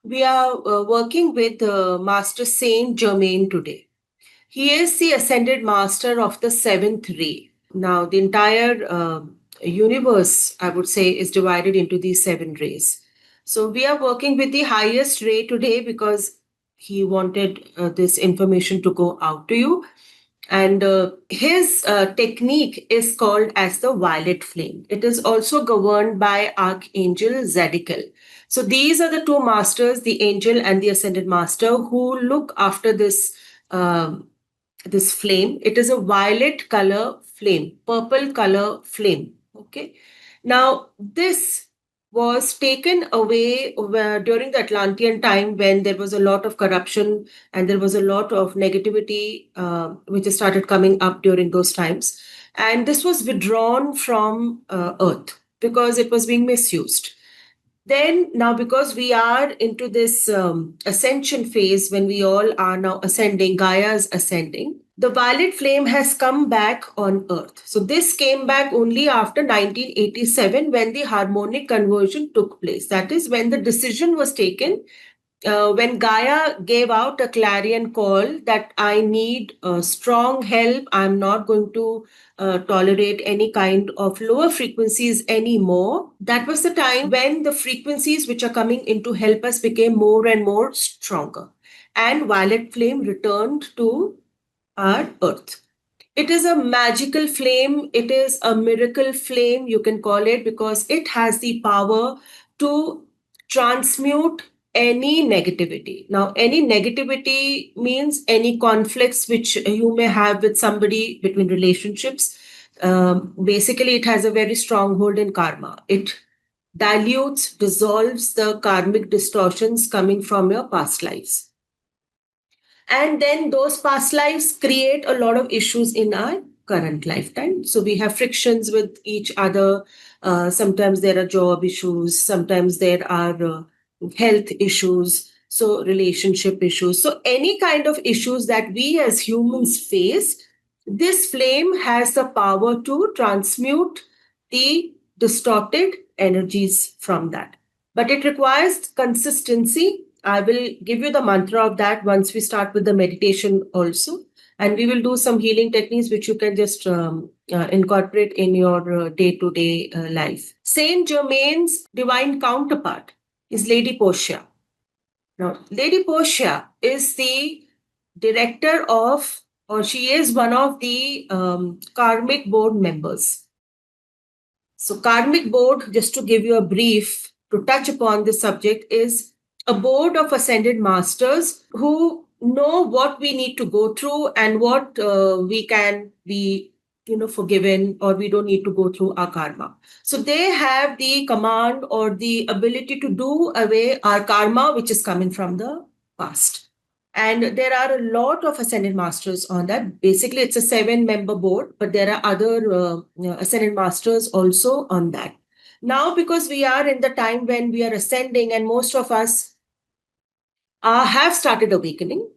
We are working with Master Saint Germain today. He is the ascended master of the seventh ray. Now, the entire universe, I would say, is divided into these seven rays. So, we are working with the highest ray today because he wanted this information to go out to you. And his technique is called as the violet flame. It is also governed by Archangel Zadkiel. So these are the two masters, the angel and the ascended master, who look after um, this flame. It is a violet color flame, purple color flame. Okay. Now this was taken away during the Atlantean time, when there was a lot of corruption and there was a lot of negativity which started coming up during those times. And this was withdrawn from Earth because it was being misused. Then, now, because we are into this ascension phase, when we all are now ascending, Gaia is ascending, the violet flame has come back on Earth. So this came back only after 1987, when the harmonic conversion took place. That is when the decision was taken, when Gaia gave out a clarion call that I need strong help. I'm not going to tolerate any kind of lower frequencies anymore. That was the time when the frequencies which are coming in to help us became more and more stronger. And violet flame returned to our earth. It is a magical flame. It is a miracle flame, you can call it, because it has the power to transmute any negativity. Now, any negativity means any conflicts which you may have with somebody between relationships. Basically, it has a very strong hold in karma. It dilutes, dissolves the karmic distortions coming from your past lives. And then those past lives create a lot of issues in our current lifetime. So we have frictions with each other. Sometimes there are job issues, sometimes there are health issues, so relationship issues. So any kind of issues that we as humans face, this flame has the power to transmute the distorted energies from that. But it requires consistency. I will give you the mantra of that once we start with the meditation also. And we will do some healing techniques which you can just incorporate in your day to day life. Saint Germain's divine counterpart is Lady Portia. Now, Lady Portia is the director of, or she is one of the karmic board members. So, karmic board, just to give you a brief to touch upon this subject, is a board of ascended masters who know what we need to go through and what we can be forgiven, or we don't need to go through our karma. So they have the command or the ability to do away our karma which is coming from the past. And there are a lot of ascended masters on that. Basically, it's a 7-member board, but there are other ascended masters also on that. Now, because we are in the time when we are ascending, and most of us have started awakening.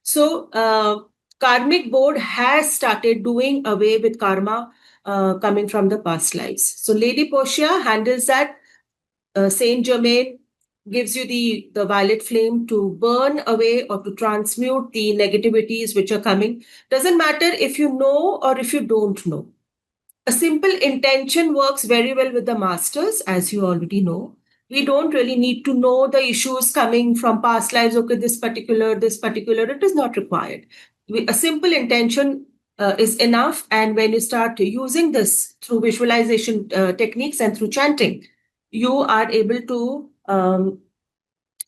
So, karmic board has started doing away with karma coming from the past lives. So, Lady Portia handles that. Saint Germain gives you the violet flame to burn away or to transmute the negativities which are coming. Doesn't matter if you know or if you don't know. A simple intention works very well with the masters, as you already know. We don't really need to know the issues coming from past lives. Okay, this particular, it is not required. A simple intention is enough. And when you start using this through visualization techniques and through chanting, you are able to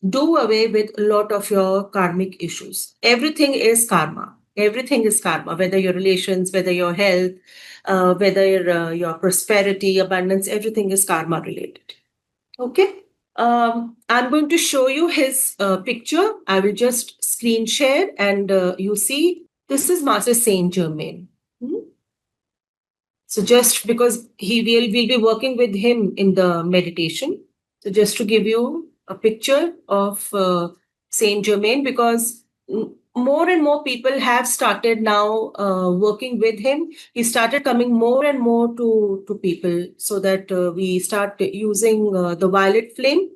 do away with a lot of your karmic issues. Everything is karma. Everything is karma, whether your relations, whether your health, whether your prosperity, abundance, everything is karma related. Okay. I'm going to show you his picture. I will just screen share and you see, this is Master Saint Germain. So just because we'll be working with him in the meditation. So just to give you a picture of Saint Germain, because more and more people have started now working with him. He started coming more and more to people, so that we start using the violet flame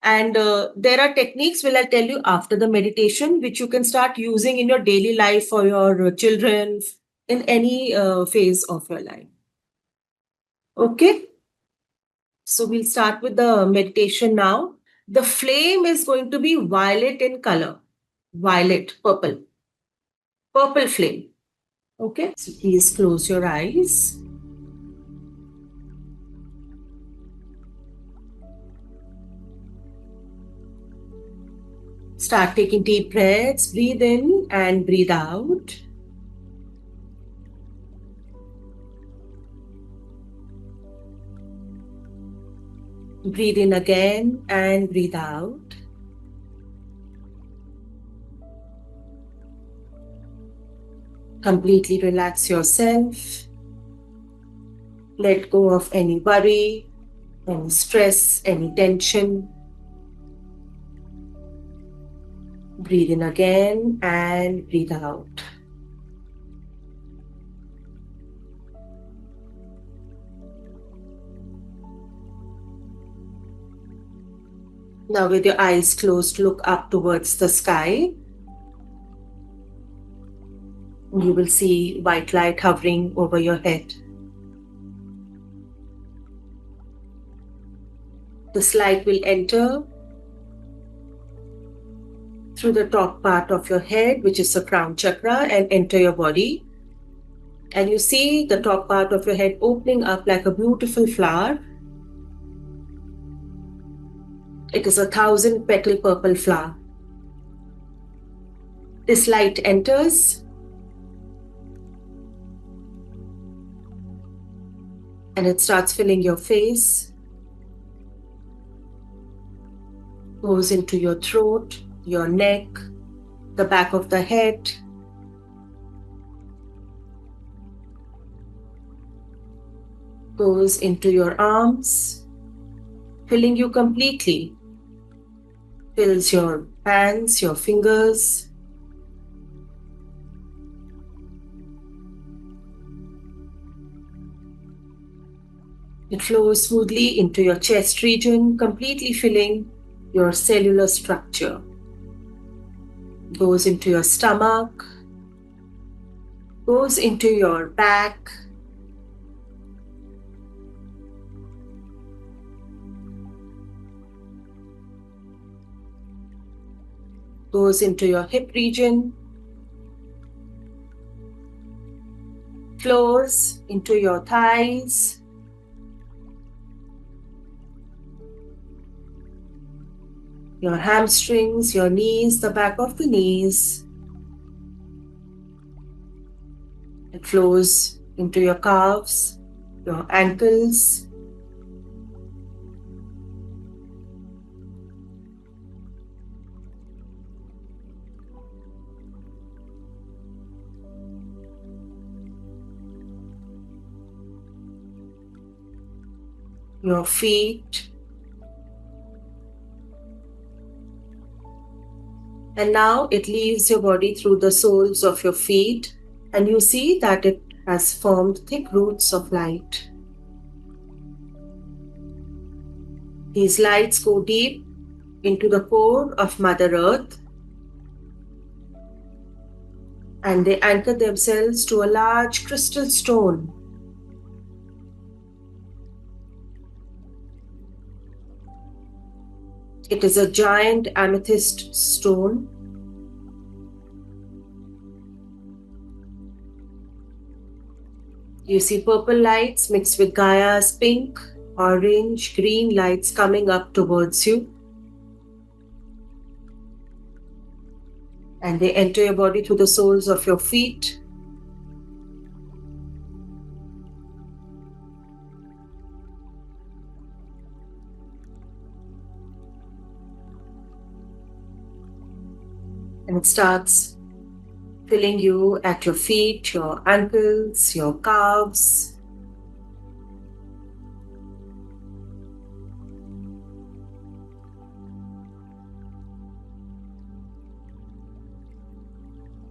And there are techniques will I tell you after the meditation, which you can start using in your daily life for your children in any phase of your life. Okay. So we'll start with the meditation now. The flame is going to be violet in color. Violet, purple. Purple flame. Okay. So please close your eyes. Start taking deep breaths. Breathe in and breathe out. Breathe in again and breathe out. Completely relax yourself. Let go of any worry, any stress, any tension. Breathe in again and breathe out. Now with your eyes closed, look up towards the sky. You will see white light hovering over your head. This light will enter through the top part of your head, which is the crown chakra, and enter your body. And you see the top part of your head opening up like a beautiful flower. It is a 1,000-petal purple flower. This light enters and it starts filling your face, goes into your throat, your neck, the back of the head, goes into your arms, filling you completely, fills your hands, your fingers, it flows smoothly into your chest region, completely filling your cellular structure. Goes into your stomach, goes into your back, goes into your hip region, flows into your thighs, your hamstrings, your knees, the back of the knees. It flows into your calves, your ankles, your feet. And now it leaves your body through the soles of your feet, and you see that it has formed thick roots of light. These lights go deep into the core of Mother Earth, and they anchor themselves to a large crystal stone. It is a giant amethyst stone. You see purple lights mixed with Gaia's pink, orange, green lights coming up towards you. And they enter your body through the soles of your feet. And it starts filling you at your feet, your ankles, your calves.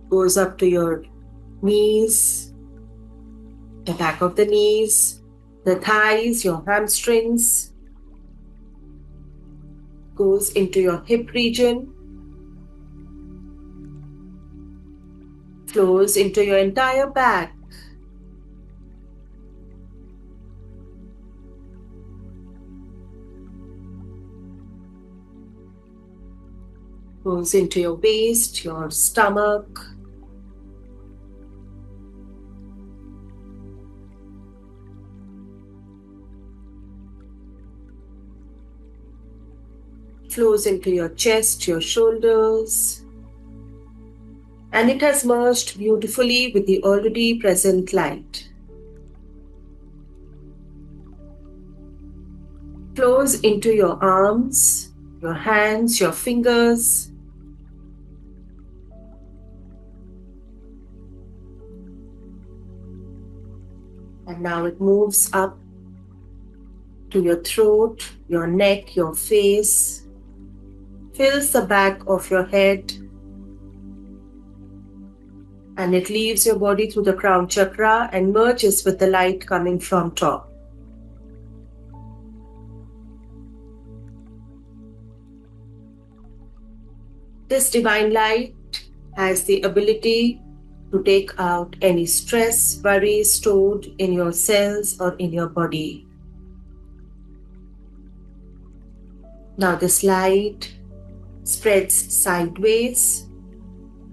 Goes up to your knees, the back of the knees, the thighs, your hamstrings. goes into your hip region, flows into your entire back, goes into your waist, your stomach, flows into your chest, your shoulders, and it has merged beautifully with the already present light. Flows into your arms, your hands, your fingers, and now it moves up to your throat, your neck, your face, fills the back of your head, and it leaves your body through the crown chakra and merges with the light coming from top. This divine light has the ability to take out any stress, worry stored in your cells or in your body. Now this light spreads sideways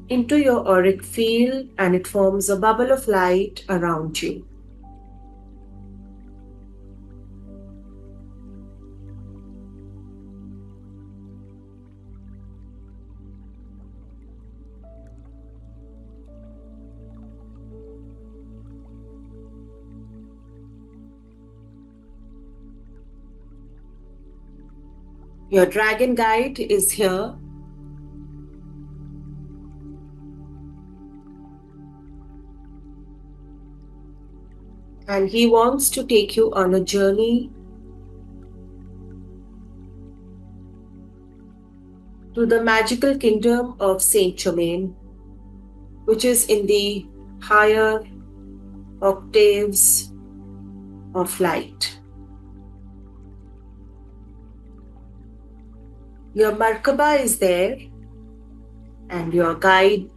into your auric field and it forms a bubble of light around you. Your dragon guide is here. And he wants to take you on a journey to the magical kingdom of Saint Germain, which is in the higher octaves of light. Your Merkaba is there and your guide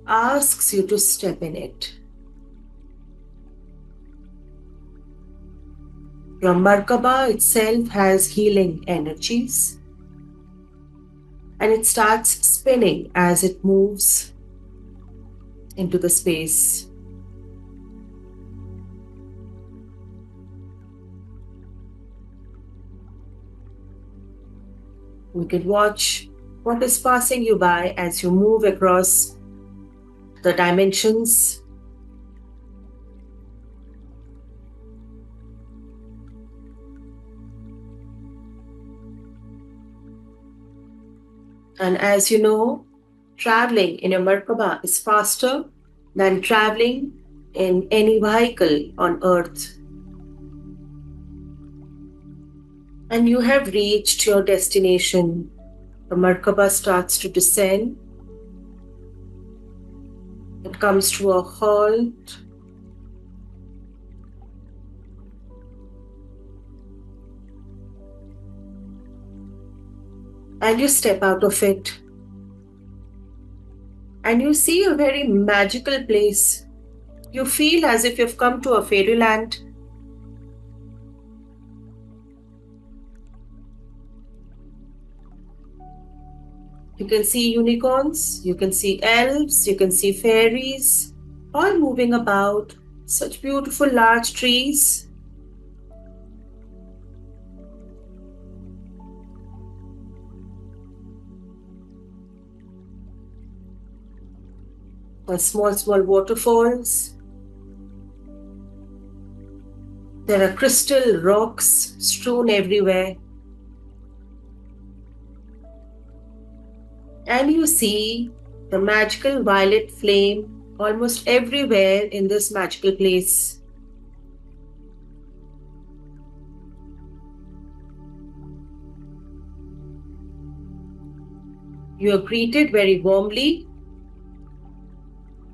asks you to step in it. Your Merkaba itself has healing energies and it starts spinning as it moves into the space. You can watch what is passing you by as you move across the dimensions. And as you know, traveling in a Merkaba is faster than traveling in any vehicle on earth. And you have reached your destination. The Merkaba starts to descend. It comes to a halt. And you step out of it. And you see a very magical place. You feel as if you've come to a fairyland. You can see unicorns, you can see elves, you can see fairies, all moving about. Such beautiful large trees. Small waterfalls. There are crystal rocks strewn everywhere. And you see the magical violet flame almost everywhere in this magical place. You are greeted very warmly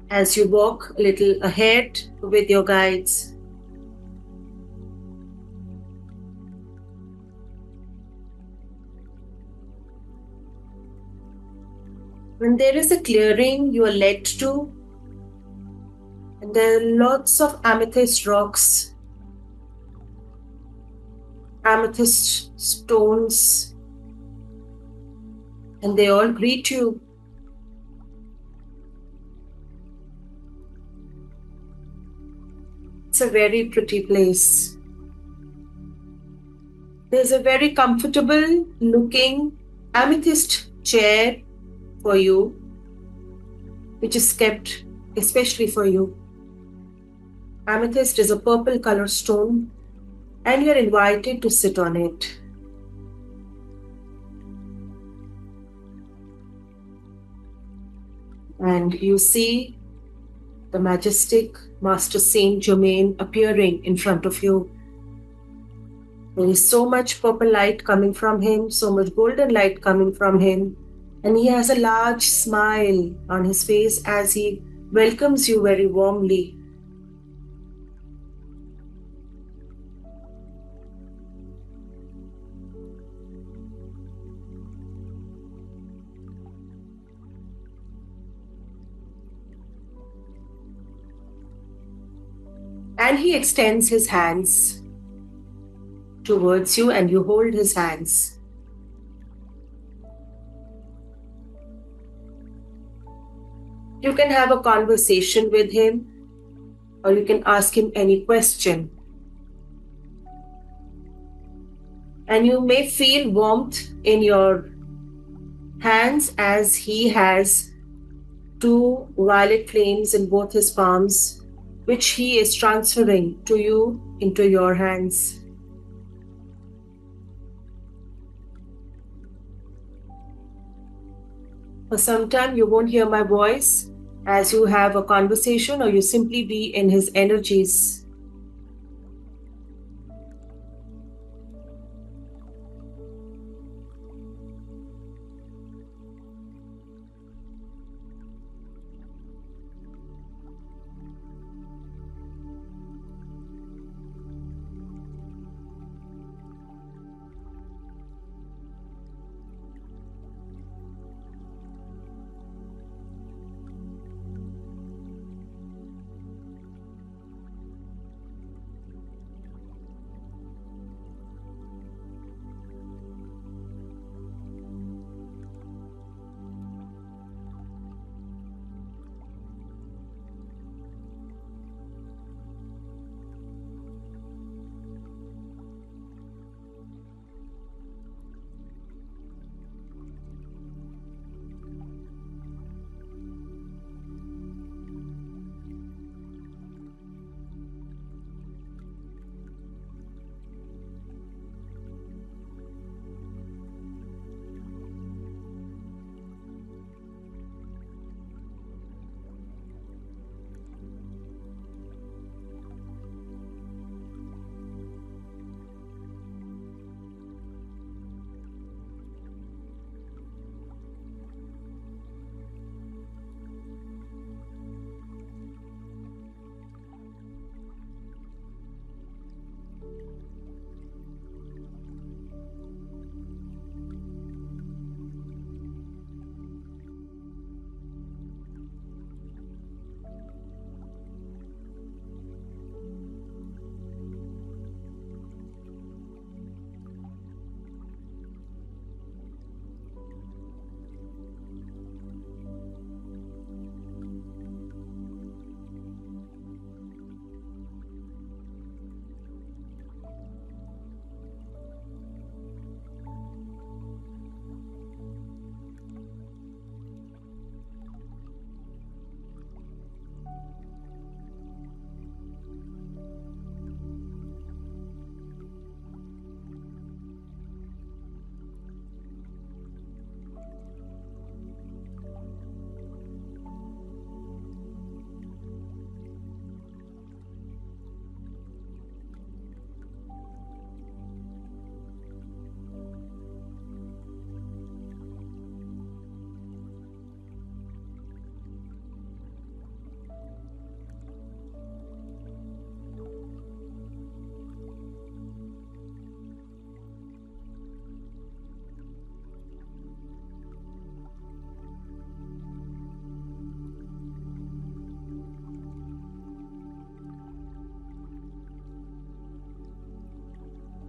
as you walk a little ahead with your guides. When there is a clearing you are led to, and there are lots of amethyst rocks, amethyst stones, and they all greet you. It's a very pretty place. There's a very comfortable looking amethyst chair for you, which is kept especially for you. Amethyst is a purple color stone, and you're invited to sit on it. And you see the majestic Master Saint Germain appearing in front of you. There is so much purple light coming from him, so much golden light coming from him, and he has a large smile on his face as he welcomes you very warmly. And he extends his hands towards you, and you hold his hands. You can have a conversation with him, or you can ask him any question. And you may feel warmth in your hands as he has two violet flames in both his palms, which he is transferring to you into your hands. For some time, you won't hear my voice as you have a conversation, or you simply be in his energies.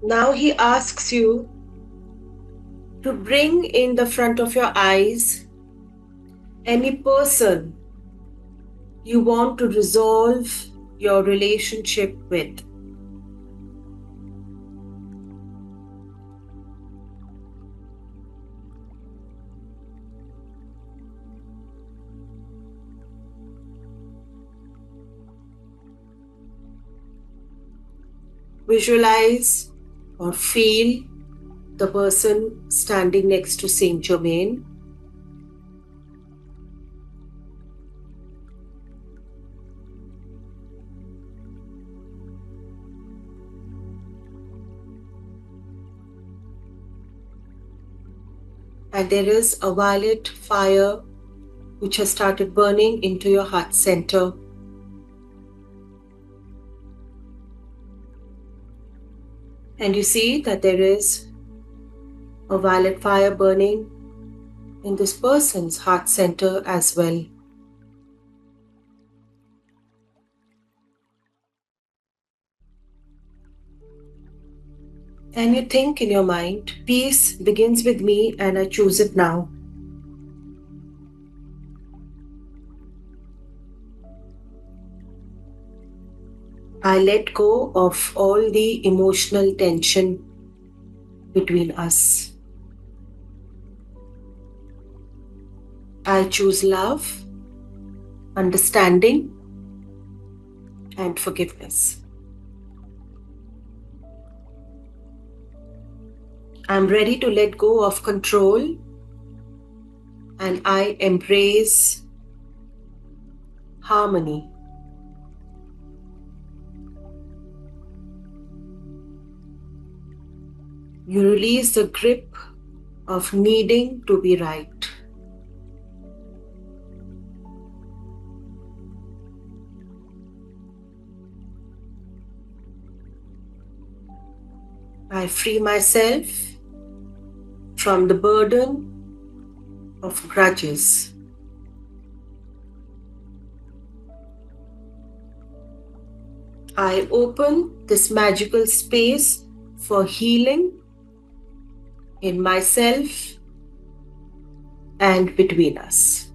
Now he asks you to bring in the front of your eyes any person you want to resolve your relationship with. Visualize or feel the person standing next to Saint Germain. And there is a violet fire which has started burning into your heart center. And you see that there is a violet fire burning in this person's heart center as well. And you think in your mind, peace begins with me and I choose it now. I let go of all the emotional tension between us. I choose love, understanding, and forgiveness. I'm ready to let go of control and I embrace harmony. You release the grip of needing to be right. I free myself from the burden of grudges. I open this magical space for healing in myself and between us.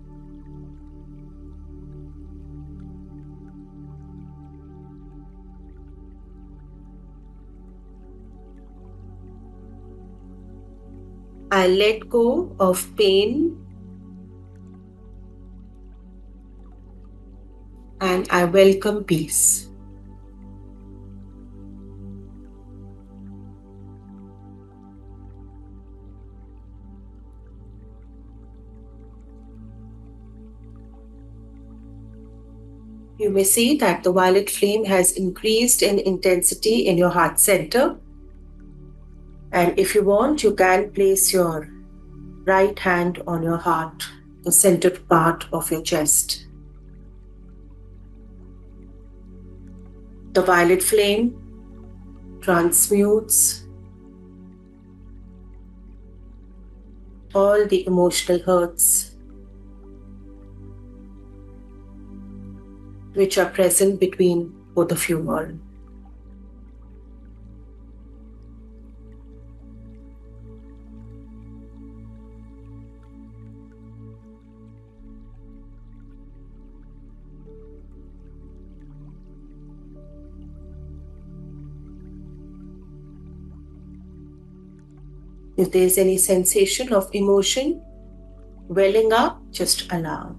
I let go of pain and I welcome peace. You may see that the violet flame has increased in intensity in your heart center. And if you want, you can place your right hand on your heart, the centered part of your chest. The violet flame transmutes all the emotional hurts which are present between both of you all. If there is any sensation of emotion welling up, just allow.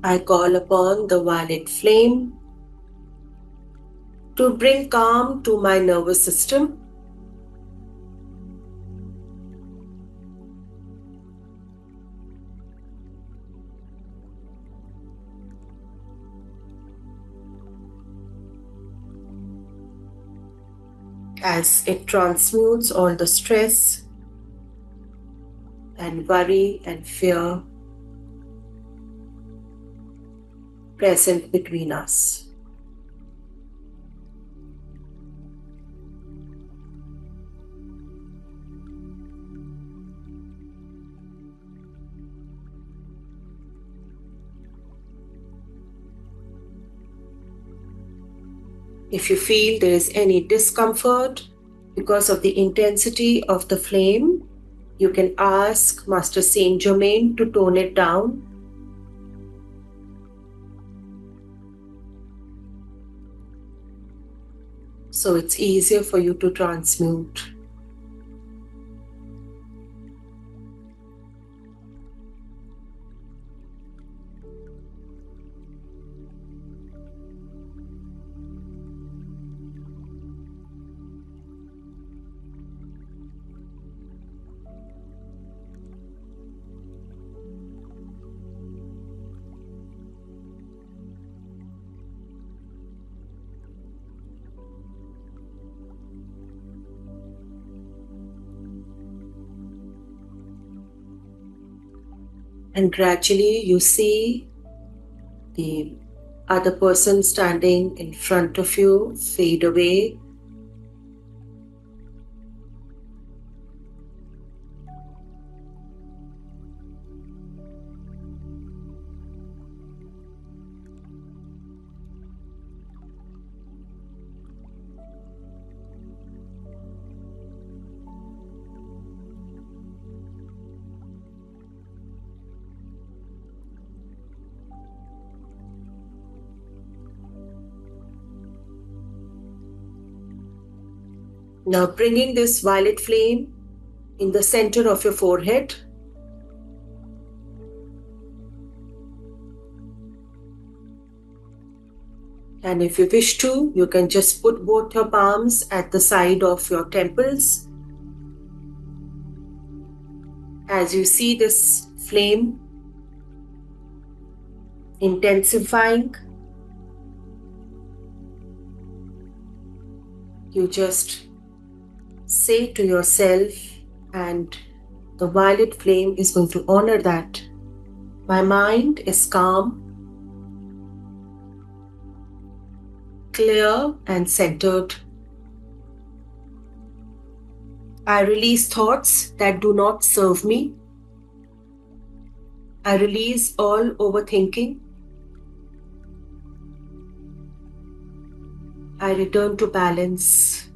I call upon the violet flame to bring calm to my nervous system. As it transmutes all the stress and worry and fear present between us. If you feel there is any discomfort because of the intensity of the flame, you can ask Master Saint Germain to tone it down. So it's easier for you to transmute. And gradually you see the other person standing in front of you fade away. Now bringing this violet flame in the center of your forehead. And if you wish to, you can just put both your palms at the side of your temples. As you see this flame intensifying, you just say to yourself, and the violet flame is going to honor that. My mind is calm, clear and centered. I release thoughts that do not serve me. I release all overthinking. I return to balance.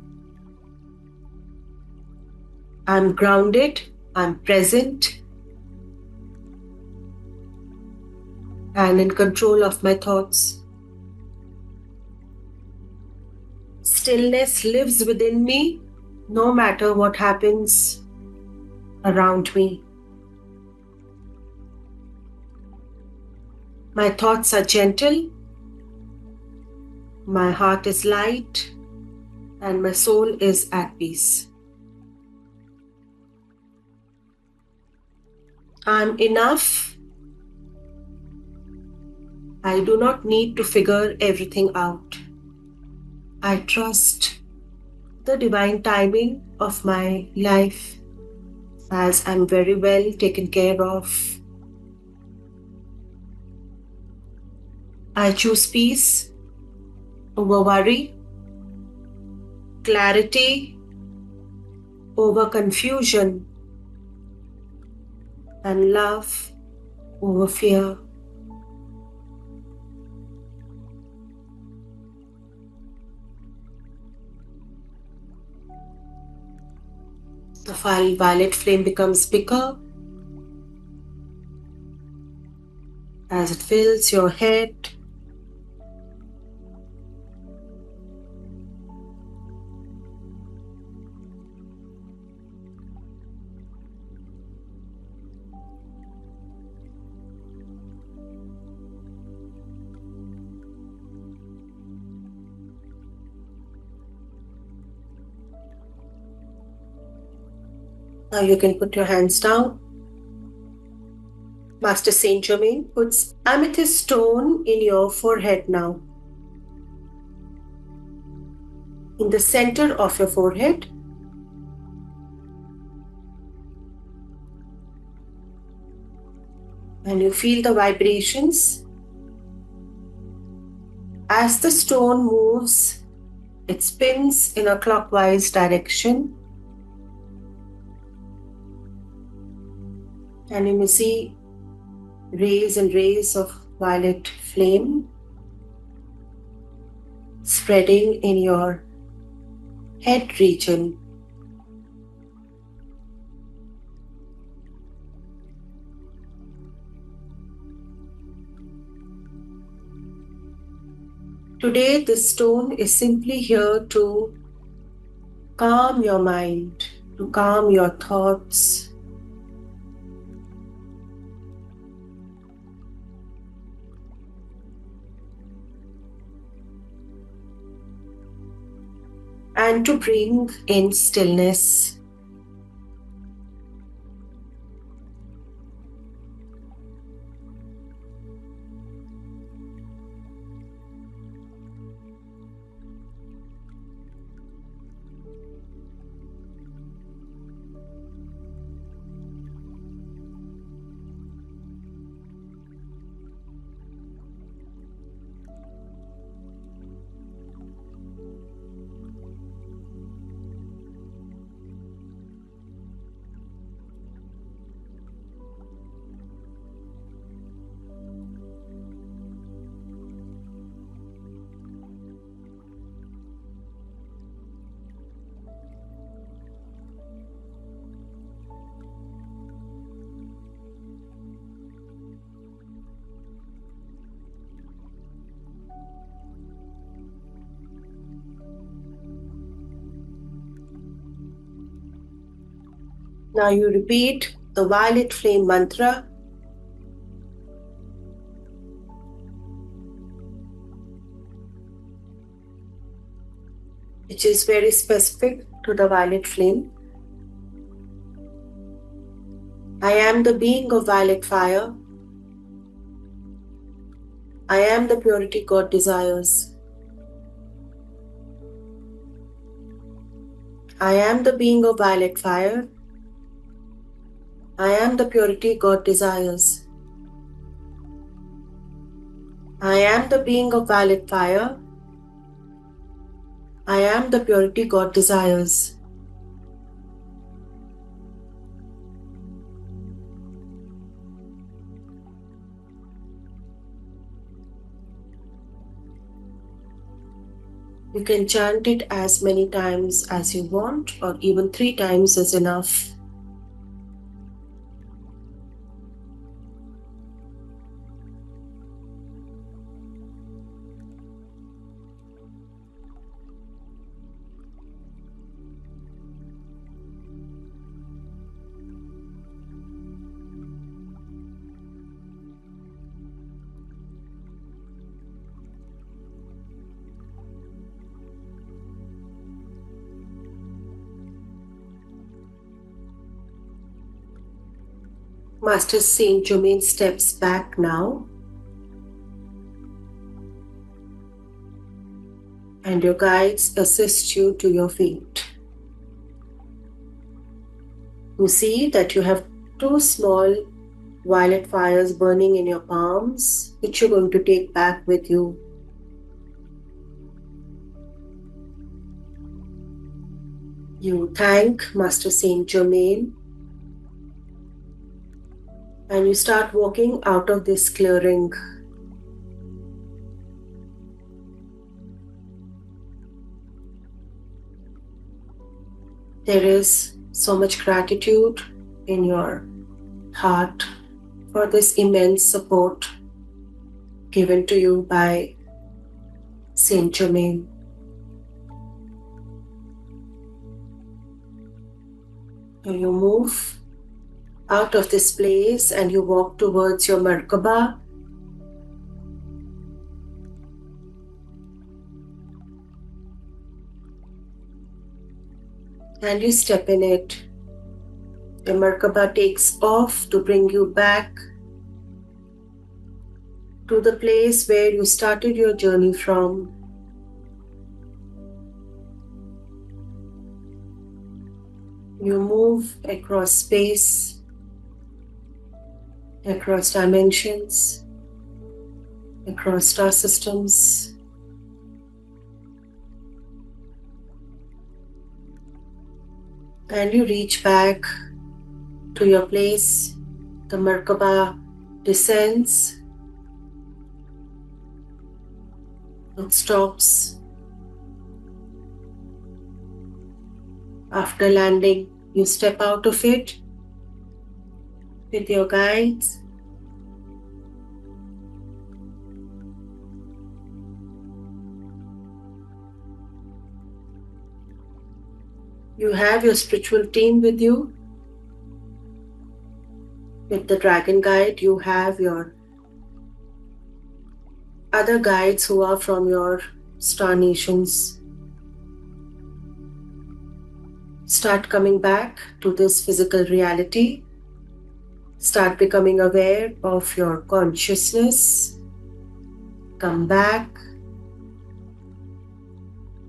I'm grounded, I'm present, and in control of my thoughts. Stillness lives within me, no matter what happens around me. My thoughts are gentle, my heart is light, and my soul is at peace. I'm enough. I do not need to figure everything out. I trust the divine timing of my life, as I'm very well taken care of. I choose peace over worry, clarity over confusion, and love over fear. The violet flame becomes bigger as it fills your head. Now you can put your hands down. Master Saint Germain puts amethyst stone in your forehead now. In the center of your forehead. And you feel the vibrations. As the stone moves, it spins in a clockwise direction. And you may see rays and rays of violet flame spreading in your head region. Today, this stone is simply here to calm your mind, to calm your thoughts. And to bring in stillness. Now you repeat the violet flame mantra. Which is very specific to the violet flame. I am the being of violet fire. I am the purity God desires. I am the being of violet fire. I am the purity God desires. I am the being of violet fire. I am the purity God desires. You can chant it as many times as you want, or even 3 times is enough. Master Saint Germain steps back now, and your guides assist you to your feet. You see that you have 2 small violet fires burning in your palms, which you're going to take back with you. You thank Master Saint Germain, and you start walking out of this clearing. There is so much gratitude in your heart for this immense support given to you by Saint Germain. You move out of this place and you walk towards your Merkaba. And you step in it. The Merkaba takes off to bring you back to the place where you started your journey from. You move across space, across dimensions, across star systems. And you reach back to your place. The Merkaba descends. It stops. After landing, you step out of it with your guides. You have your spiritual team with you. With the dragon guide, you have your other guides who are from your star nations. Start coming back to this physical reality. Start becoming aware of your consciousness. Come back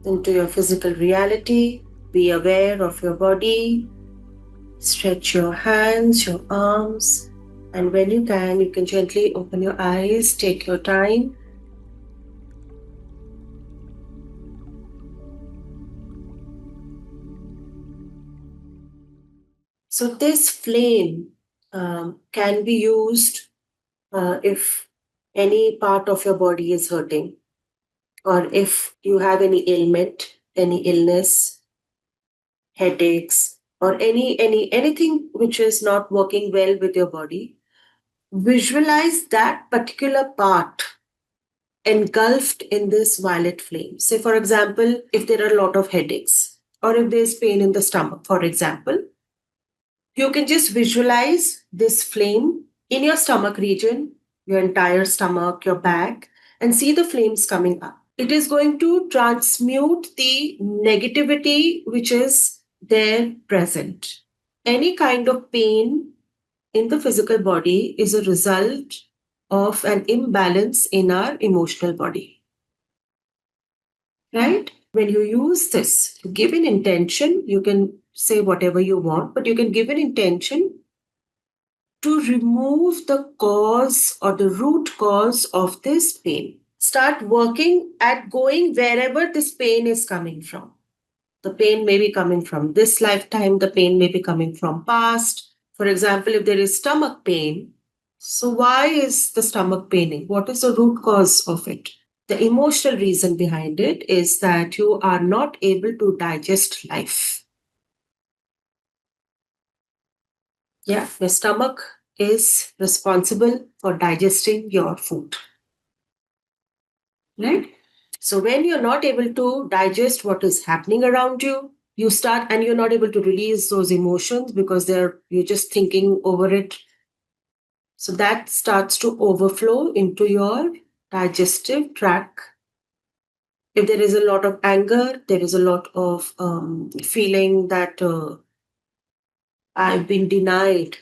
into your physical reality. Be aware of your body. Stretch your hands, your arms, and when you can gently open your eyes. Take your time. So this flame can be used if any part of your body is hurting, or if you have any ailment, any illness, headaches, or anything which is not working well with your body. Visualize that particular part engulfed in this violet flame. Say, for example, if there are a lot of headaches, or if there's pain in the stomach, for example, you can just visualize this flame in your stomach region, your entire stomach, your back, and see the flames coming up. It is going to transmute the negativity which is there present. Any kind of pain in the physical body is a result of an imbalance in our emotional body. Right? When you use this, you give an intention, you can say whatever you want, but you can give an intention to remove the cause or the root cause of this pain. Start working at going wherever this pain is coming from. The pain may be coming from this lifetime, the pain may be coming from past. For example, if there is stomach pain, so why is the stomach paining? What is the root cause of it? The emotional reason behind it is that you are not able to digest life. Yeah, your stomach is responsible for digesting your food. Right? So when you're not able to digest what is happening around you, you start and you're not able to release those emotions because you're just thinking over it. So that starts to overflow into your digestive tract. If there is a lot of anger, there is a lot of feeling that I've been denied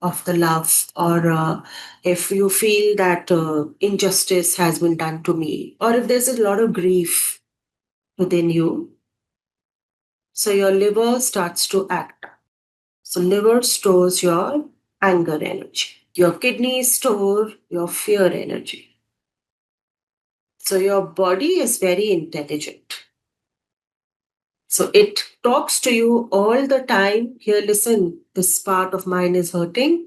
of the love, or if you feel that injustice has been done to me, or if there's a lot of grief within you, so your liver starts to act. So liver stores your anger energy. Your kidneys store your fear energy. So your body is very intelligent. So it talks to you all the time. Here, listen, this part of mine is hurting.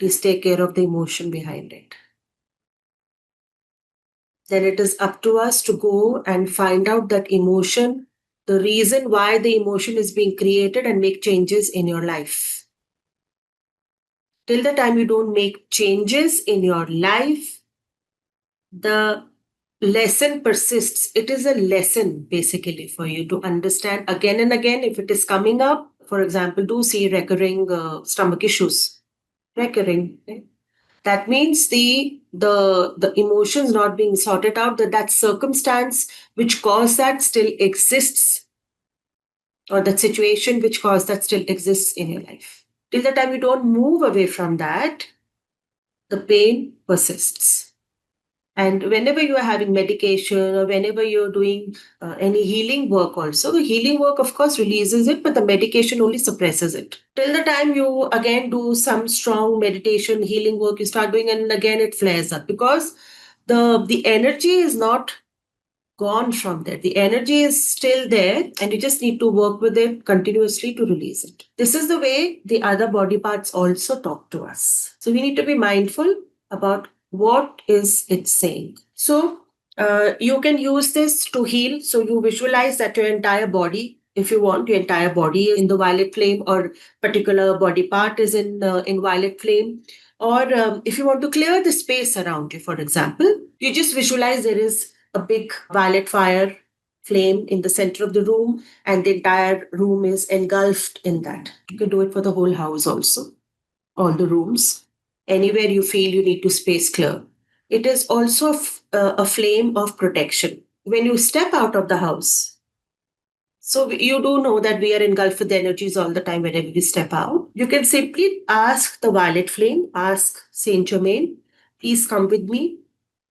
Please take care of the emotion behind it. Then it is up to us to go and find out that emotion, the reason why the emotion is being created, and make changes in your life. Till the time you don't make changes in your life, the lesson persists. It is a lesson basically for you to understand again and again. If it is coming up, for example, do see recurring stomach issues. Recurring. Right? That means the emotions not being sorted out, that circumstance which caused that still exists or that situation which caused that still exists in your life. Till the time you don't move away from that, the pain persists. And whenever you are having medication or whenever you're doing any healing work, also, the healing work, of course, releases it, but the medication only suppresses it. Till the time you again do some strong meditation, healing work, you start doing, and again it flares up because the energy is not gone from there. The energy is still there, and you just need to work with it continuously to release it. This is the way the other body parts also talk to us. So we need to be mindful about what is it saying. So you can use this to heal. So you visualize that your entire body, if you want, your entire body is in the violet flame, or particular body part is in violet flame. Or if you want to clear the space around you, for example, you just visualize there is a big violet fire flame in the center of the room, and the entire room is engulfed in that. You can do it for the whole house also, all the rooms, anywhere you feel you need to space clear. It is also a flame of protection. When you step out of the house, so you do know that we are engulfed with energies all the time whenever we step out. You can simply ask the violet flame, ask Saint Germain, please come with me.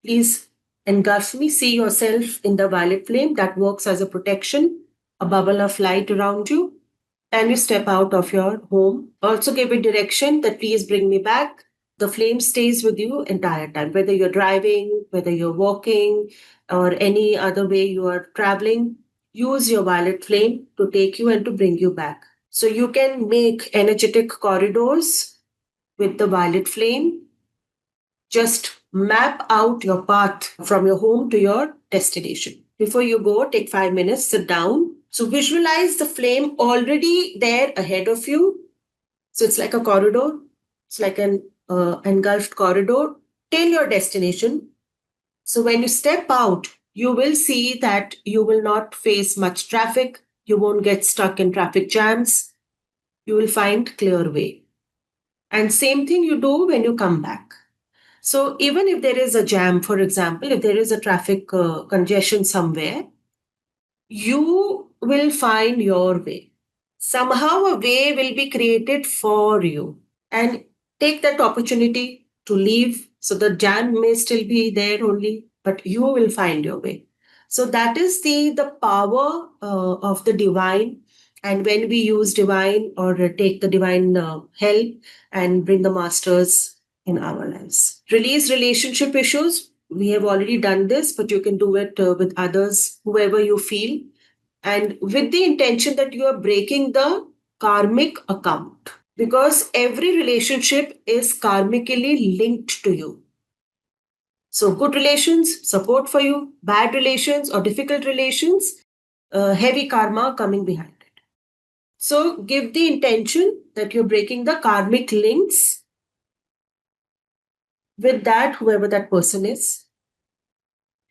Please engulf me. See yourself in the violet flame that works as a protection, a bubble of light around you. And you step out of your home. Also give it direction that please bring me back. The flame stays with you entire time, whether you're driving, whether you're walking, or any other way you are traveling. Use your violet flame to take you and to bring you back. So you can make energetic corridors with the violet flame. Just map out your path from your home to your destination. Before you go, take 5 minutes, sit down. So visualize the flame already there ahead of you. So it's like a corridor. It's like an engulfed corridor till your destination. So when you step out, you will see that you will not face much traffic. You won't get stuck in traffic jams. You will find clear way. And same thing you do when you come back. So even if there is a jam, for example, if there is a traffic congestion somewhere, you will find your way. Somehow a way will be created for you, and take that opportunity to leave. So the jam may still be there only, but you will find your way. So that is the power of the divine. And when we use divine or take the divine help and bring the masters in our lives. Release relationship issues. We have already done this, but you can do it with others, whoever you feel, and with the intention that you are breaking the karmic account, because every relationship is karmically linked to you. So, good relations, support for you, bad relations or difficult relations, heavy karma coming behind it. So, give the intention that you're breaking the karmic links with that, whoever that person is,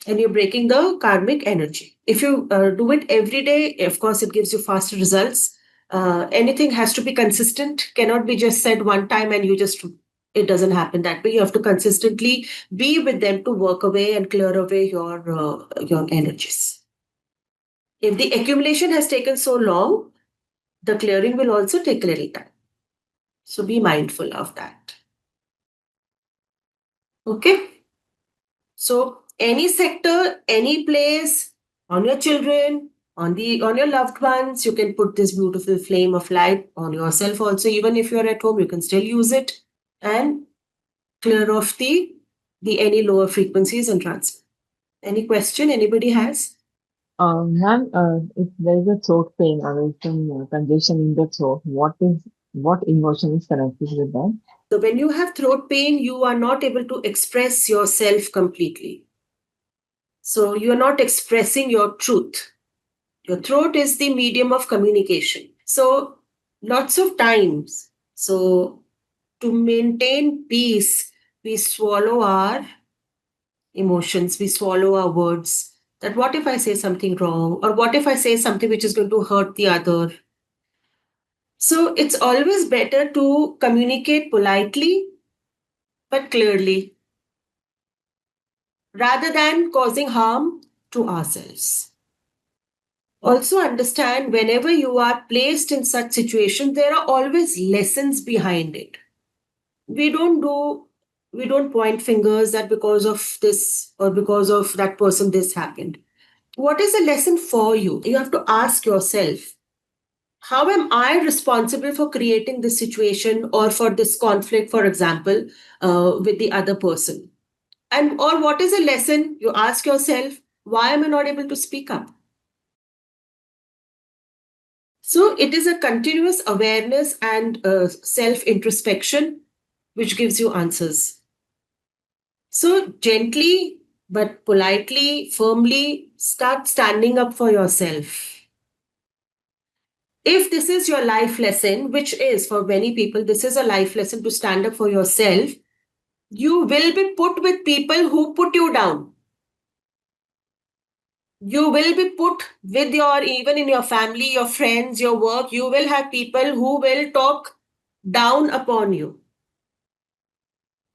and you're breaking the karmic energy. If you do it every day, of course, it gives you faster results. Anything has to be consistent, cannot be just said one time and you just, it doesn't happen that way. You have to consistently be with them to work away and clear away your energies. If the accumulation has taken so long, the clearing will also take a little time. So be mindful of that. Okay. So any sector, any place, on your children, on your loved ones, you can put this beautiful flame of light on yourself also. Even if you're at home, you can still use it and clear off the any lower frequencies and transfer. Any question anybody has? Ma'am, if there is a throat pain or some congestion in the throat, what emotion is connected with that? So when you have throat pain, you are not able to express yourself completely. So you are not expressing your truth. Your throat is the medium of communication. So lots of times, so to maintain peace, we swallow our emotions, we swallow our words. That what if I say something wrong? Or what if I say something which is going to hurt the other? So it's always better to communicate politely but clearly rather than causing harm to ourselves Also understand, whenever you are placed in such situation, there are always lessons behind it. We don't do, we don't point fingers that because of this or because of that person this happened. What is a lesson for you? You have to ask yourself, how am I responsible for creating this situation or for this conflict, for example, with the other person? And or what is a lesson? You ask yourself, why am I not able to speak up? So it is a continuous awareness and self introspection which gives you answers. So gently but politely, firmly start standing up for yourself. If this is your life lesson, which is for many people, this is a life lesson to stand up for yourself, you will be put with people who put you down. You will be put with your, even in your family, your friends, your work, you will have people who will talk down upon you.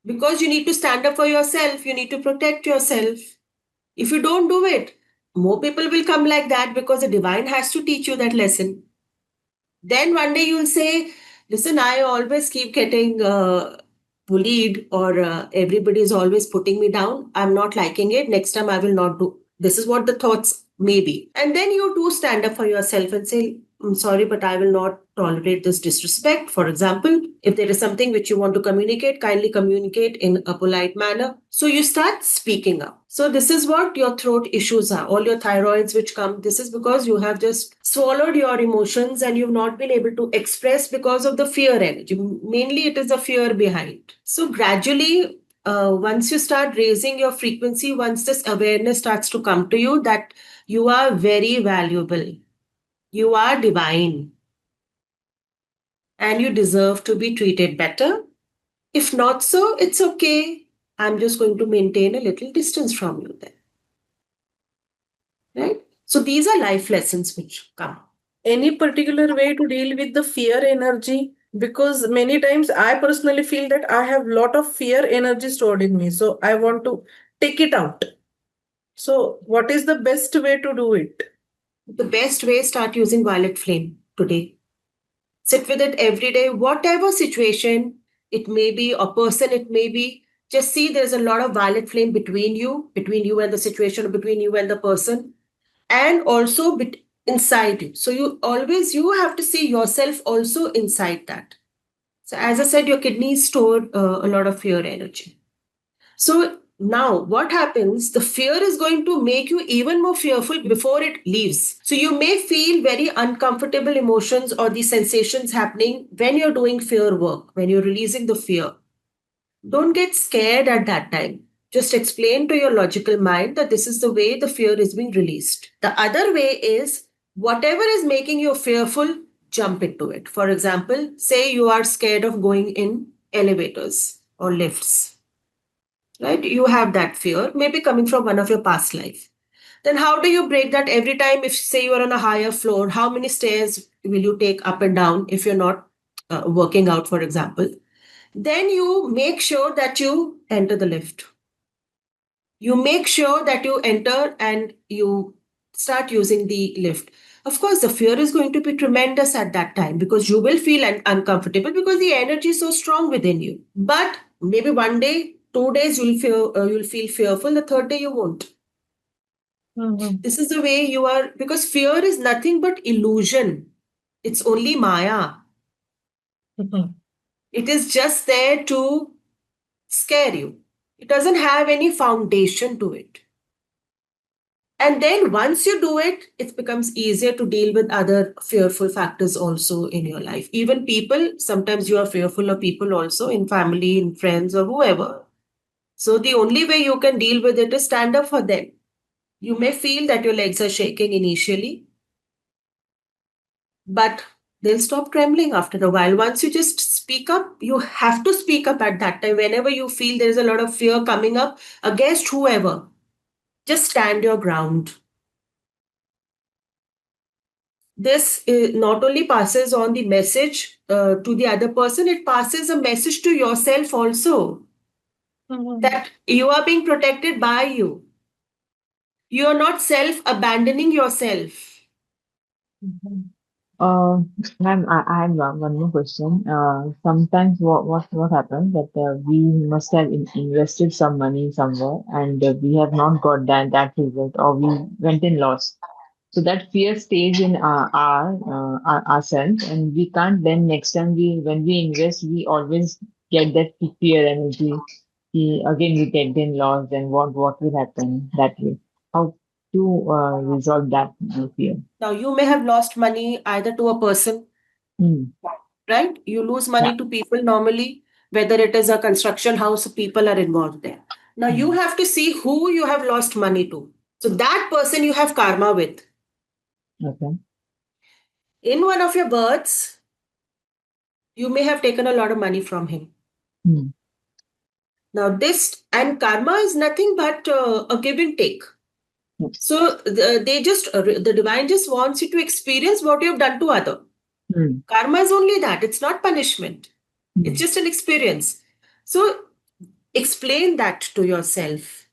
Because you need to stand up for yourself, you need to protect yourself. If you don't do it, more people will come like that because the divine has to teach you that lesson. Then one day you'll say, listen, I always keep getting bullied, or everybody is always putting me down. I'm not liking it. Next time I will not do. This is what the thoughts may be. And then you do stand up for yourself and say, I'm sorry, but I will not tolerate this disrespect. For example, if there is something which you want to communicate, kindly communicate in a polite manner. So you start speaking up. So this is what your throat issues are. All your thyroids which come, this is because you have just swallowed your emotions and you've not been able to express because of the fear energy. Mainly it is the fear behind. So gradually, once you start raising your frequency, once this awareness starts to come to you that you are very valuable, you are divine, and you deserve to be treated better. If not so, it's okay. I'm just going to maintain a little distance from you then. Right? So these are life lessons which come. Any particular way to deal with the fear energy? Because many times I personally feel that I have lot of fear energy stored in me. So I want to take it out. So what is the best way to do it? The best way, start using violet flame today. Sit with it every day, whatever situation it may be, or person it may be. Just see there's a lot of violet flame between you and the situation, or between you and the person, and also inside you. So you have to see yourself also inside that. So as I said, your kidneys store a lot of fear energy. So now what happens? The fear is going to make you even more fearful before it leaves. So you may feel very uncomfortable emotions or the sensations happening when you're doing fear work, when you're releasing the fear. Don't get scared at that time. Just explain to your logical mind that this is the way the fear is being released. The other way is, whatever is making you fearful, jump into it. For example, say you are scared of going in elevators or lifts, right? You have that fear, maybe coming from one of your past life. Then how do you break that? Every time, if say you are on a higher floor, how many stairs will you take up and down if you're not working out, for example? Then you make sure that you enter the lift. You make sure that you enter and you start using the lift. Of course, the fear is going to be tremendous at that time because you will feel uncomfortable because the energy is so strong within you. But maybe one day, 2 days, you'll feel fearful. The third day, you won't. Mhm. This is the way you are, because fear is nothing but illusion. It's only Maya. Mhm. It is just there to scare you. It doesn't have any foundation to it. And then once you do it, it becomes easier to deal with other fearful factors also in your life. Even people, sometimes you are fearful of people also in family, in friends, or whoever. So the only way you can deal with it is stand up for them. You may feel that your legs are shaking initially, but they'll stop trembling after a while. Once you just speak up, you have to speak up at that time. Whenever you feel there's a lot of fear coming up against whoever, just stand your ground. This not only passes on the message to the other person, it passes a message to yourself also. Mhm. That you are being protected by you. You are not self abandoning yourself. Mhm. Uh, Ma'am, I have one more question. Sometimes what happens that we must have invested some money somewhere and we have not got that result, or we went in loss. So that fear stays in ourselves, and we can't then next time when we invest, we always get that fear energy. Again, we get in loss, then what will happen that way? How to resolve that fear? Now, you may have lost money either to a person, Hmm. right? You lose Yeah. money to people normally, whether it is a construction house, people are involved there. Now, you Hmm. have to see who you have lost money to. So, that person you have karma with. Okay. In one of your births, you may have taken a lot of money from him. Hmm. Now, this and karma is nothing but a give and take. Yes. So, the divine just wants you to experience what you have done to other. Hmm. Karma is only that, it's not punishment, it's Hmm. just an experience. So, explain that to yourself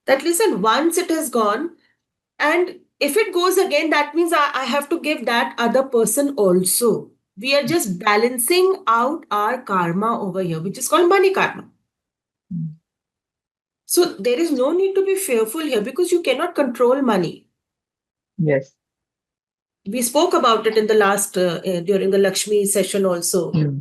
that listen, once it has gone, and if it goes again, that means I have to give that other person also. We are just balancing out our karma over here, which is called money karma. Hmm. So there is no need to be fearful here because you cannot control money. Yes. We spoke about it in the last during the Lakshmi session also. Hmm.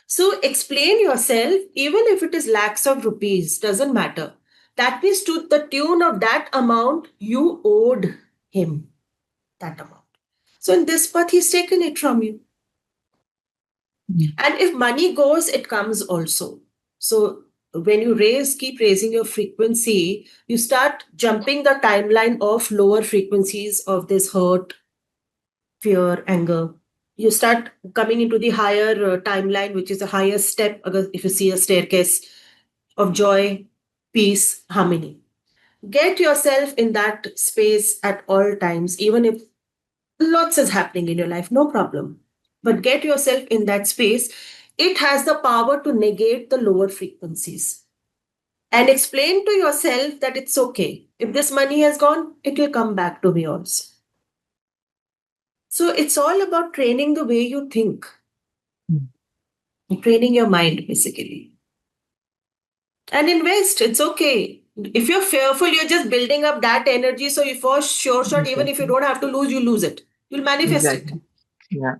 So explain yourself, even if it is lakhs of rupees, doesn't matter. That means to the tune of that amount you owed him that amount. So in this path, he's taken it from you. Hmm. And if money goes, it comes also. So when you keep raising your frequency, you start jumping the timeline of lower frequencies of this hurt, fear, anger. You start coming into the higher timeline, which is a higher step. If you see a staircase of joy, peace, harmony. Get yourself in that space at all times, even if lots is happening in your life, no problem. But get yourself in that space. It has the power to negate the lower frequencies. And explain to yourself that it's okay. If this money has gone, it will come back to me also. So it's all about training the way you think, Hmm. training your mind basically. And invest, it's okay. If you're fearful, you're just building up that energy. So if for sure shot, even if you Exactly. don't have to lose, you lose it. You'll manifest it. Exactly. Yeah.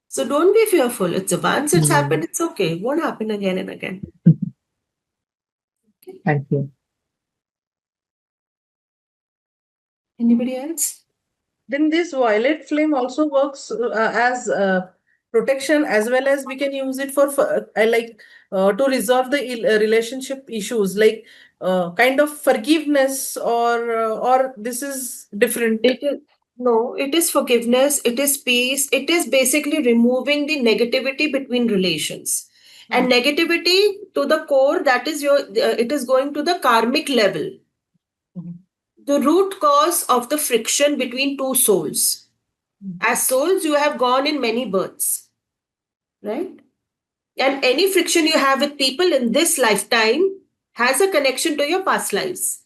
So don't be fearful. It's once it's Hmm. happened, it's okay. It won't happen again and again. Okay. Thank you. Anybody else? Then this violet flame also works as protection, as well as we can use it for to resolve the relationship issues, like kind of forgiveness, or this is different. It is no, it is forgiveness, it is peace, it is basically removing the negativity between relations. Hmm. And negativity to the core, that is it is going to the karmic level, Mhm. the root cause of the friction between two souls. Mhm. As souls, you have gone in many births, right? And any friction you have with people in this lifetime has a connection to your past lives.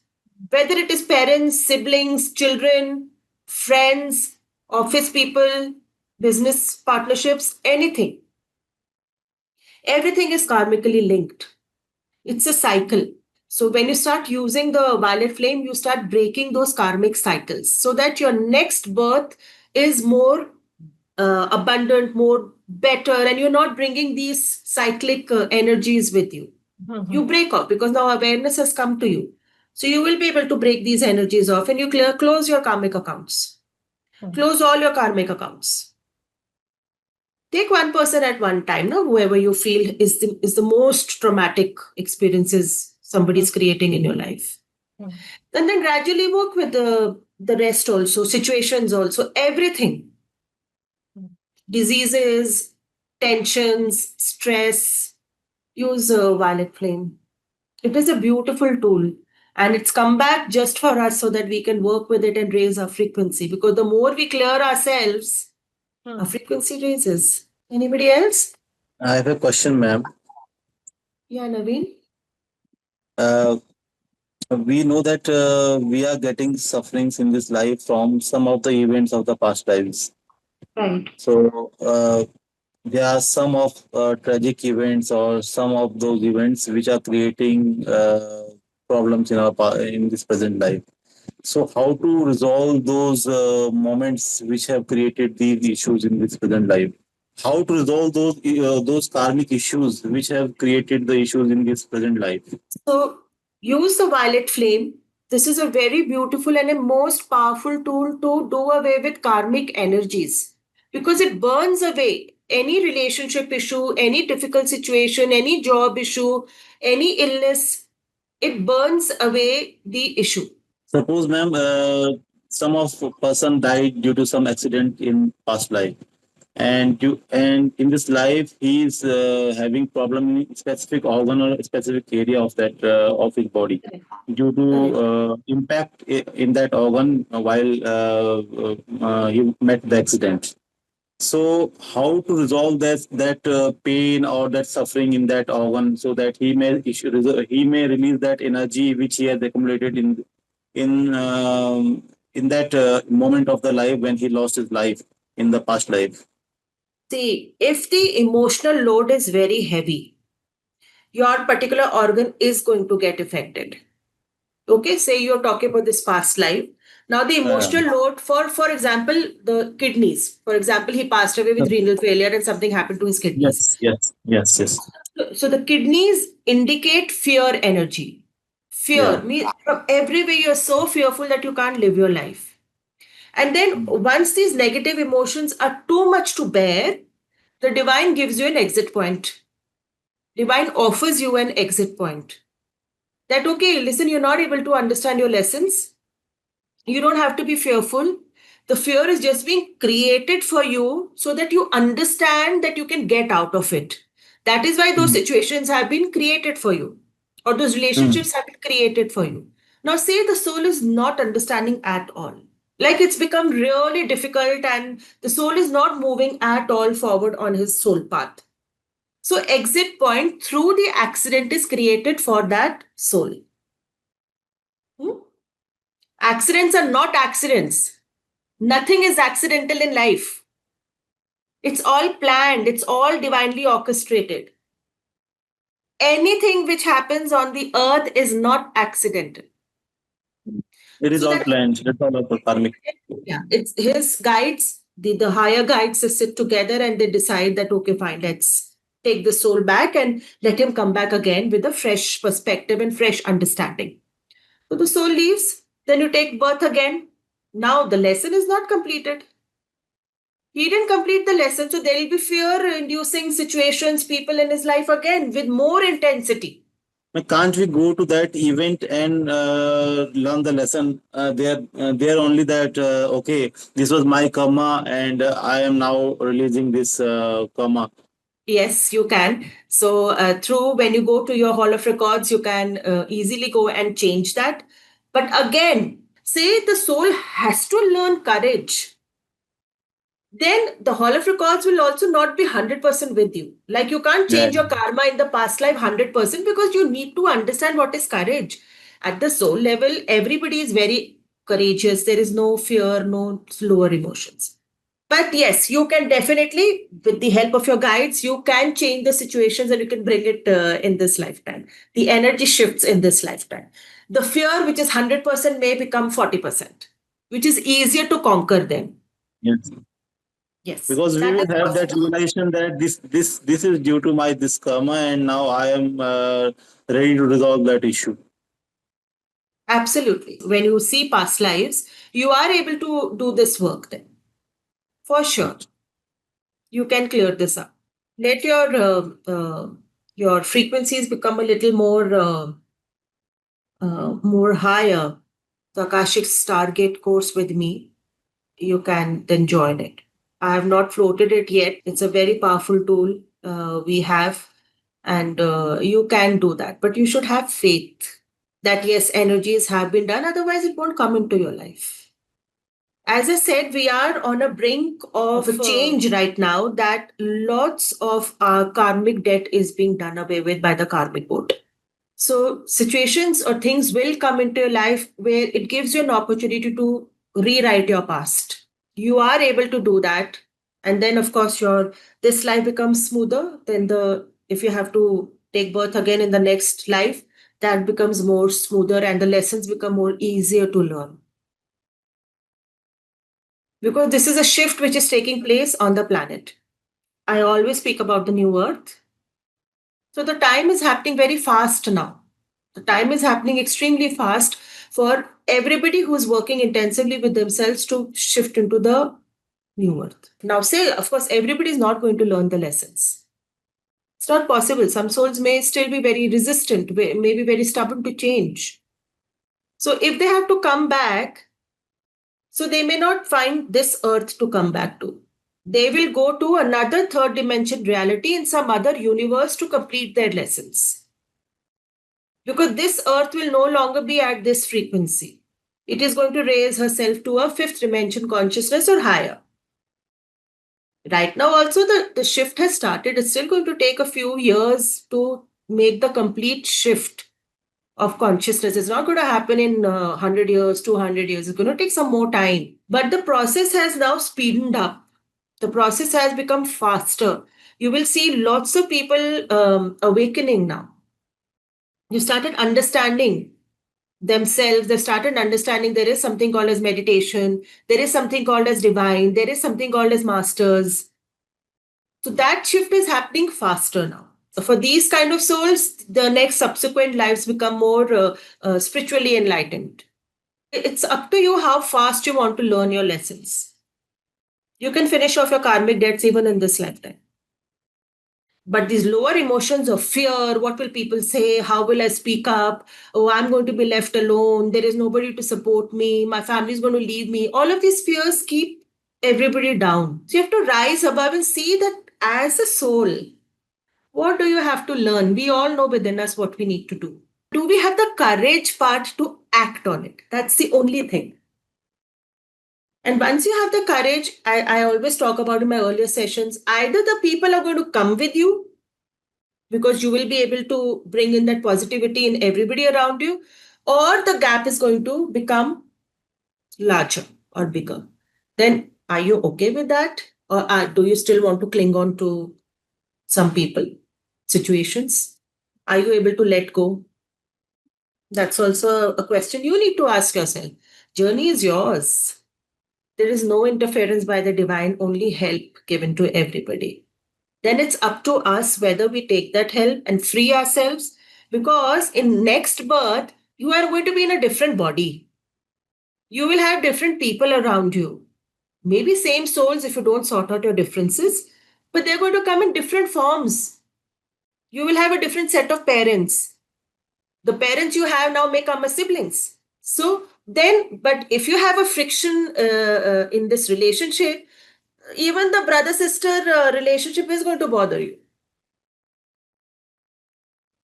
Whether it is parents, siblings, children, friends, office people, business partnerships, anything. Everything is karmically linked. It's a cycle. So when you start using the violet flame, you start breaking those karmic cycles so that your next birth is more abundant, more better, and you're not bringing these cyclic energies with you. You Mhm. break off because now awareness has come to you. So you will be able to break these energies off and you close your karmic accounts. Mhm. Close all your karmic accounts. Take one person at one time, no? Whoever you feel is the most traumatic experiences somebody's Mhm. creating in your life. Mhm. And then gradually work with the rest also, situations also, everything. Mhm. Diseases, tensions, stress. Use a violet flame. It is a beautiful tool. And it's come back just for us so that we can work with it and raise our frequency. Because the more we clear ourselves, our Mhm. frequency raises. Anybody else? I have a question, ma'am. Yeah, Naveen? Uh, We know that we are getting sufferings in this life from some of the events of the past lives. Right. So there are some of tragic events or some of those events which are creating problems in in this present life. So how to resolve those moments which have created these issues in this present life? How to resolve those karmic issues which have created the issues in this present life? So use the violet flame. This is a very beautiful and a most powerful tool to do away with karmic energies because it burns away any relationship issue, any difficult situation, any job issue, any illness. It burns away the issue. Suppose, ma'am, some of person died due to some accident in past life, and in this life he is having problem in specific organ or specific area of that of his body Correct. due to Correct. impact in that organ while he met the accident. So how to resolve that pain or that suffering in that organ so that he may release that energy which he has accumulated in that moment of the life when he lost his life in the past life. See, if the emotional load is very heavy, your particular organ is going to get affected. Okay, say you're talking about this past life. Now the Uh, emotional load for example, the kidneys. For example, he passed away with renal failure and something happened to his kidneys. yes, yes, yes, yes. So the kidneys indicate fear energy. Fear Yeah. means from every way you're so fearful that you can't live your life. And then once these negative emotions are too much to bear, the divine gives you an exit point. Divine offers you an exit point. That okay, listen, you're not able to understand your lessons. You don't have to be fearful. The fear is just being created for you so that you understand that you can get out of it. That is why those Mm. situations have been created for you, or those Mm. relationships have been created for you. Now, say the soul is not understanding at all. Like it's become really difficult, and the soul is not moving at all forward on his soul path. So, exit point through the accident is created for that soul. Hmm? Accidents are not accidents. Nothing is accidental in life. It's all planned, it's all divinely orchestrated. Anything which happens on the earth is not accidental. It is So all that planned. That's all of the karmic. yeah, it's his guides, the higher guides they sit together and they decide that okay, fine, let's take the soul back and let him come back again with a fresh perspective and fresh understanding. So the soul leaves, then you take birth again. Now the lesson is not completed. He didn't complete the lesson, so there will be fear inducing situations, people in his life again with more intensity. Now, can't we go to that event and learn the lesson there only that okay, this was my karma and I am now releasing this karma. Yes, you can. So, through when you go to your Hall of Records, you can easily go and change that. But again, say the soul has to learn courage, then the Hall of Records will also not be 100% with you. Like you can't Yeah. change your karma in the past life 100% because you need to understand what is courage. At the soul level, everybody is very courageous. There is no fear, no lower emotions. But yes, you can definitely, with the help of your guides, you can change the situations and you can bring it in this lifetime. The energy shifts in this lifetime. The fear, which is 100%, may become 40%, which is easier to conquer then. Yes. Yes, Because we that will is have that possible. realization that this is due to my this karma and now I am ready to resolve that issue. Absolutely. When you see past lives, you are able to do this work then. For sure. You can clear this up. Let your frequencies become a little more higher. The Akashic Stargate course with me, you can then join it. I have not floated it yet. It's a very powerful tool we have, and you can do that. But you should have faith that yes, energies have been done, otherwise, it won't come into your life. As I said, we are on a brink of a change right now that lots of our karmic debt is being done away with by the karmic code. So situations or things will come into your life where it gives you an opportunity to rewrite your past. You are able to do that. And then of course your this life becomes smoother. Then the if you have to take birth again in the next life, that becomes more smoother and the lessons become more easier to learn. Because this is a shift which is taking place on the planet. I always speak about the new earth. So the time is happening very fast now. The time is happening extremely fast for everybody who's working intensively with themselves to shift into the new earth. Now, say, of course, everybody is not going to learn the lessons. It's not possible. Some souls may still be very resistant, may be very stubborn to change. So, if they have to come back, so they may not find this earth to come back to. They will go to another third dimension reality in some other universe to complete their lessons. Because this earth will no longer be at this frequency. It is going to raise herself to a fifth dimension consciousness or higher. Right now, also, the shift has started. It's still going to take a few years to make the complete shift of consciousness. It's not going to happen in 100 years, 200 years. It's going to take some more time. But the process has now speeded up. The process has become faster. You will see lots of people awakening now. You started understanding themselves. They started understanding there is something called as meditation. There is something called as divine. There is something called as masters. So that shift is happening faster now. So for these kind of souls, the next subsequent lives become more spiritually enlightened. It's up to you how fast you want to learn your lessons. You can finish off your karmic debts even in this lifetime. But these lower emotions of fear, what will people say? How will I speak up? Oh, I'm going to be left alone. There is nobody to support me. My family is going to leave me. All of these fears keep everybody down. So you have to rise above and see that as a soul, what do you have to learn? We all know within us what we need to do. Do we have the courage part to act on it? That's the only thing. And once you have the courage, I always talk about in my earlier sessions, either the people are going to come with you because you will be able to bring in that positivity in everybody around you, or the gap is going to become larger or bigger. Then are you okay with that? Or do you still want to cling on to some people, situations? Are you able to let go? That's also a question you need to ask yourself. Journey is yours. There is no interference by the divine, only help given to everybody. Then it's up to us whether we take that help and free ourselves, because in next birth, you are going to be in a different body. You will have different people around you. Maybe same souls if you don't sort out your differences, but they're going to come in different forms. You will have a different set of parents. The parents you have now may come as siblings. So then, but if you have a friction in this relationship, even the brother sister relationship is going to bother you,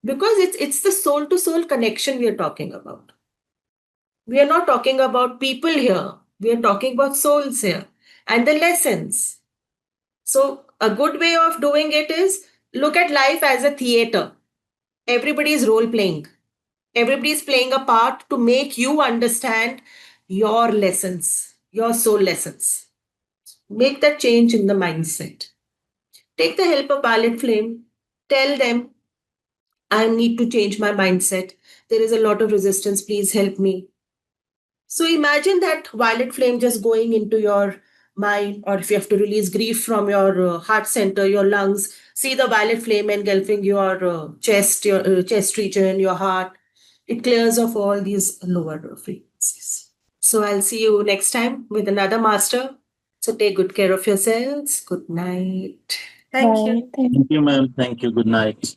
because it's the soul to soul connection we are talking about. We are not talking about people here. We are talking about souls here and the lessons. So a good way of doing it is look at life as a theater. Everybody is role playing. Everybody is playing a part to make you understand your lessons, your soul lessons. Make that change in the mindset. Take the help of Violet Flame. Tell them, I need to change my mindset. There is a lot of resistance. Please help me. So imagine that violet flame just going into your mind, or if you have to release grief from your heart center, your lungs, see the violet flame engulfing your your chest region, your heart. It clears off all these lower frequencies. So I'll see you next time with another master. So take good care of yourselves. Good night. Thank you. Bye. Thank Thank you, ma'am. Thank you. Good night.